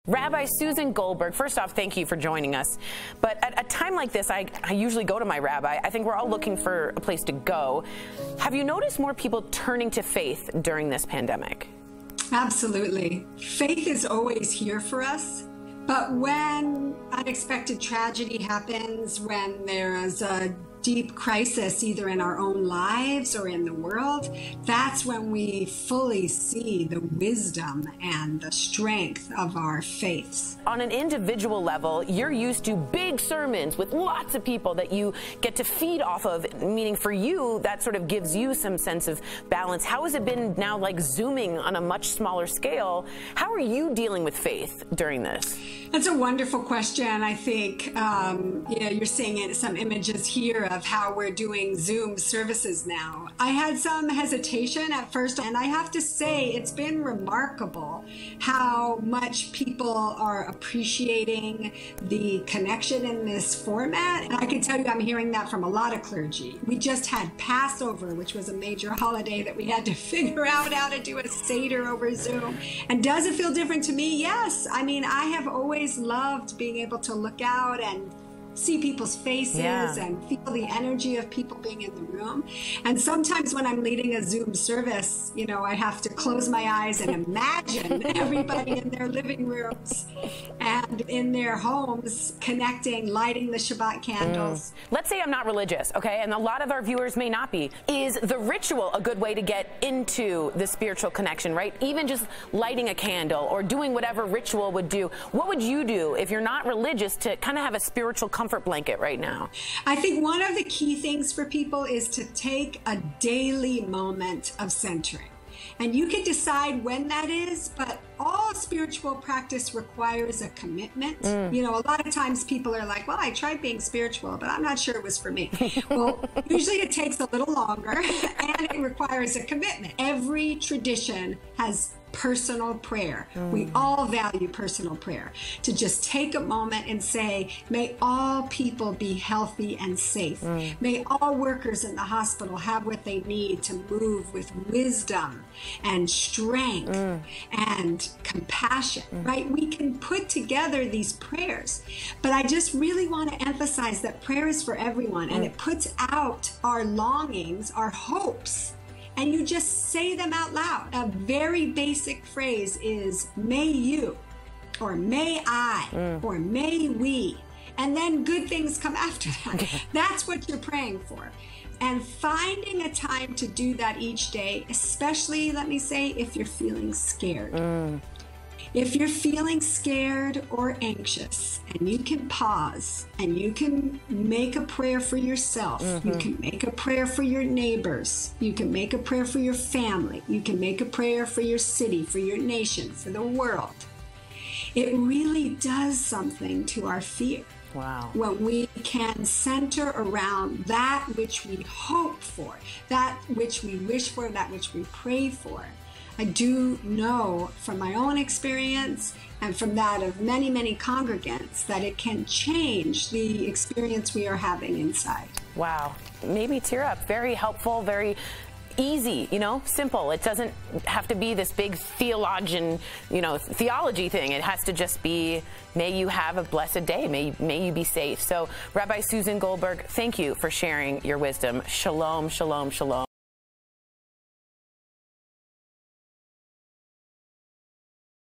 Rabbi Susan Goldberg, first off, thank you for joining us. But at a time like this, I usually go to my rabbi. I think we're all looking for a place to go. Have you noticed more people turning to faith during this pandemic? Absolutely. Faith is always here for us. But when unexpected tragedy happens, when there is a deep crisis either in our own lives or in the world, that's when we fully see the wisdom and the strength of our faiths. On an individual level, you're used to big sermons with lots of people that you get to feed off of, meaning for you, that sort of gives you some sense of balance. How has it been now, like Zooming on a much smaller scale? How are you dealing with faith during this? That's a wonderful question. I think you're seeing some images here of how we're doing Zoom services now. I had some hesitation at first, and I have to say it's been remarkable how much people are appreciating the connection in this format. And I can tell you I'm hearing that from a lot of clergy. We just had Passover, which was a major holiday that we had to figure out how to do a Seder over Zoom. And does it feel different to me? Yes. I mean, I have always loved being able to look out and see people's faces and feel the energy of people being in the room. And sometimes when I'm leading a Zoom service, you know, I have to close my eyes and imagine everybody in their living rooms and in their homes connecting, lighting the Shabbat candles. Let's say I'm not religious, okay, and a lot of our viewers may not be. Is the ritual a good way to get into the spiritual connection, right? Even just lighting a candle or doing whatever ritual would do. What would you do if you're not religious to kind of have a spiritual comfort blanket right now? I think one of the key things for people is to take a daily moment of centering. And you can decide when that is, but all spiritual practice requires a commitment. You know, a lot of times people are like, well, I tried being spiritual, but I'm not sure it was for me. Well, usually it takes a little longer and it requires a commitment. Every tradition has personal prayer. We all value personal prayer. To just take a moment and say, may all people be healthy and safe. May all workers in the hospital have what they need to move with wisdom and strength and compassion, right? We can put together these prayers, but I just really want to emphasize that prayer is for everyone, and it puts out our longings, our hopes, and you just say them out loud. A very basic phrase is, may you, or may I, or may we. And then good things come after that. That's what you're praying for. And finding a time to do that each day, especially, let me say, if you're feeling scared. If you're feeling scared or anxious, and you can pause and you can make a prayer for yourself, you can make a prayer for your neighbors, you can make a prayer for your family, you can make a prayer for your city, for your nation, for the world. It really does something to our fear. Wow. When we can center around that which we hope for, that which we wish for, that which we pray for. I do know from my own experience and from that of many, many congregants that it can change the experience we are having inside. Wow. Maybe tear up. Very helpful, very easy, you know, simple. It doesn't have to be this big theology thing. It has to just be, may you have a blessed day. May you be safe. So, Rabbi Susan Goldberg, thank you for sharing your wisdom. Shalom, shalom, shalom.